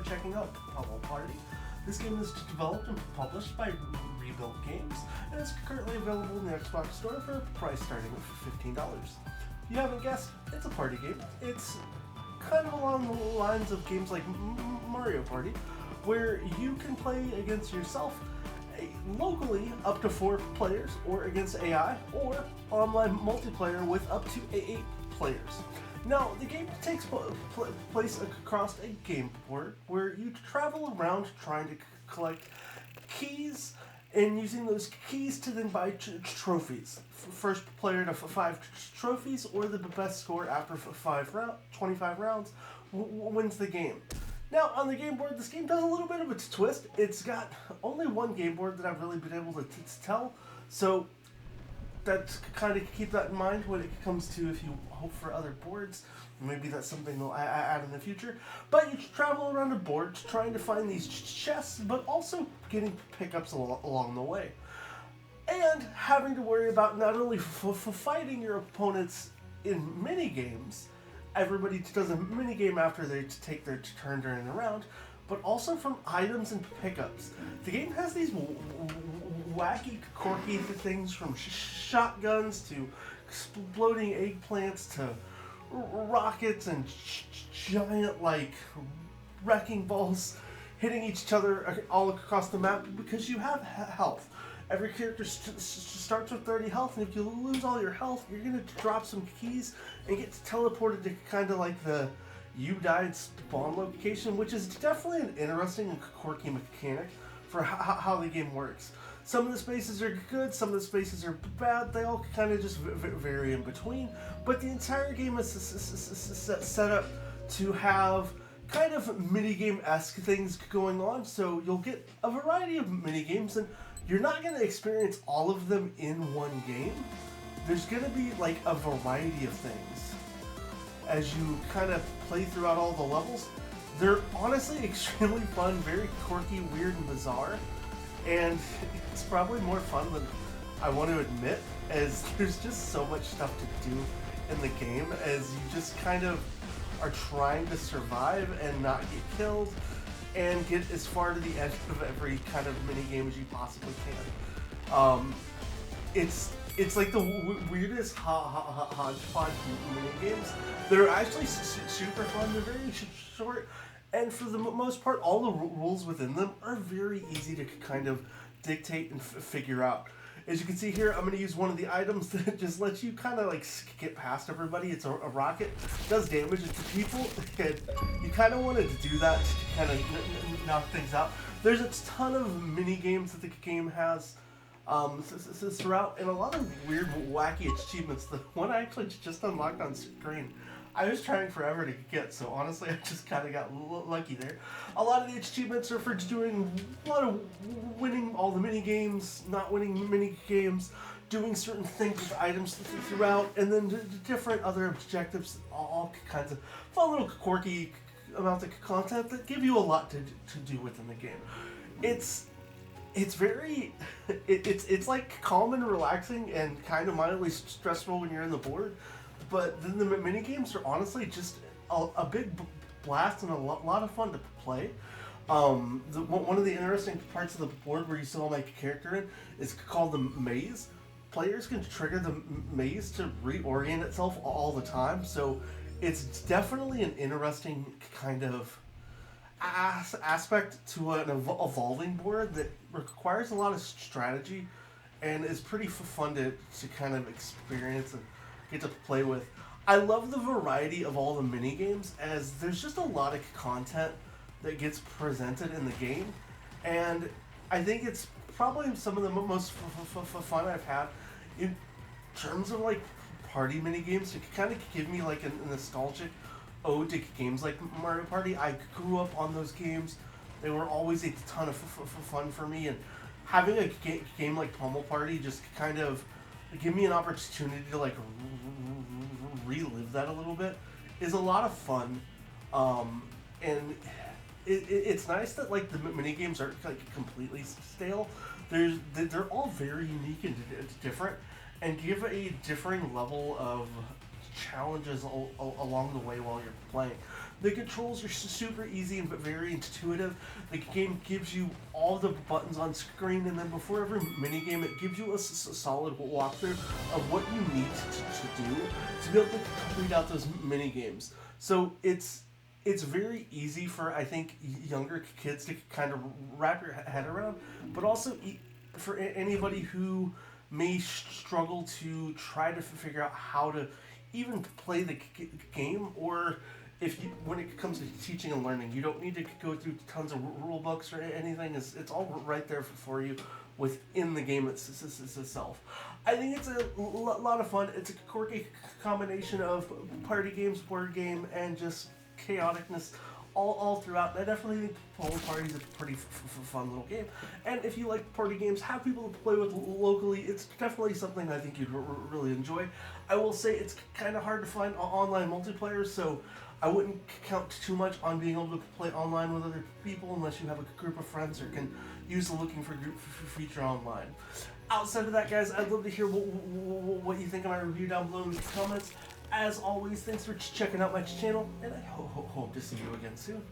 checking out Pummel Party. This game is developed and published by Rebuilt Games, and is currently available in the Xbox Store for a price starting at $15. If you haven't guessed, it's a party game. It's kind of along the lines of games like Mario Party, where you can play against yourself locally up to 4 players, or against AI, or online multiplayer with up to 8 players. Now, the game takes place across a game board where you travel around trying to collect keys and using those keys to then buy trophies. First player to 5 trophies, or the best score after 25 rounds wins the game. Now, on the game board, this game does a little bit of a twist. It's got only one game board that I've really been able to tell, so that's kind of keep that in mind when it comes to if you hope for other boards. Maybe that's something they'll add in the future. But you travel around a board trying to find these chests, but also getting pickups along the way. And having to worry about not only fighting your opponents in mini games, everybody does a mini game after they take their turn during the round, but also from items and pickups. The game has these wacky, quirky things, from shotguns to exploding eggplants to rockets and giant, like, wrecking balls hitting each other all across the map because you have health. Every character starts with 30 health, and if you lose all your health, you're going to drop some keys and get teleported to kind of like the you died spawn location, which is definitely an interesting and quirky mechanic for how the game works. Some of the spaces are good, some of the spaces are bad, they all kind of just vary in between, but the entire game is set up to have kind of minigame-esque things going on, so you'll get a variety of minigames, and you're not going to experience all of them in one game. There's going to be like a variety of things as you kind of play throughout all the levels. They're honestly extremely fun, very quirky, weird, and bizarre. And it's probably more fun than I want to admit, as there's just so much stuff to do in the game as you just kind of are trying to survive and not get killed and get as far to the end of every kind of mini game as you possibly can. It's like the weirdest hodgepodge mini games. They're actually super fun. They're very short, and for the most part, all the rules within them are very easy to kind of dictate and figure out. As you can see here, I'm going to use one of the items that just lets you kind of like skip past everybody. It's a rocket, does damage to people, and you kind of wanted to do that to kind of knock things out. There's a ton of mini games that the game has throughout, and a lot of weird, wacky achievements. The one I actually just unlocked on screen, I was trying forever to get, so honestly I just kind of got lucky there. A lot of the achievements are for doing a lot of winning all the mini games, not winning mini games, doing certain things with items throughout, and then different other objectives, all kinds of fun little quirky amounts of content that give you a lot to do within the game. It's very, it's like calm and relaxing and kind of mildly stressful when you're in the board. But then the mini games are honestly just a big blast and a lot of fun to play. One of the interesting parts of the board where you still make a character in is called the maze. Players can trigger the maze to reorient itself all the time, so it's definitely an interesting kind of aspect to an evolving board that requires a lot of strategy and is pretty fun to kind of experience and get to play with. I love the variety of all the mini games, as there's just a lot of content that gets presented in the game, and I think it's probably some of the most fun I've had in terms of like party mini games to kind of give me like a nostalgic ode to games like Mario Party. I grew up on those games. They were always a ton of fun for me, and having a game like Pummel Party just kind of give me an opportunity to like relive that a little bit is a lot of fun, and it's nice that like the mini games aren't like completely stale. They're all very unique and different, and give a differing level of challenges along the way while you're playing. The controls are super easy and very intuitive. The game gives you all the buttons on screen, and then before every minigame, it gives you a solid walkthrough of what you need to do to be able to complete out those minigames. So it's very easy for, I think, younger kids to kind of wrap your head around, but also for anybody who may struggle to try to figure out how to even play the game, or if you, when it comes to teaching and learning, you don't need to go through tons of rule books or anything. It's all right there for you within the game itself. I think it's a lot of fun. It's a quirky combination of party games, board game, and just chaoticness all throughout. I definitely think Pummel Party is a pretty fun little game. And if you like party games, have people to play with locally, it's definitely something I think you'd really enjoy. I will say it's kind of hard to find online multiplayer, so I wouldn't count too much on being able to play online with other people unless you have a group of friends or can use the looking for group feature online. Outside of that, guys, I'd love to hear what you think of my review down below in the comments. As always, thanks for checking out my channel, and I hope to see you again soon.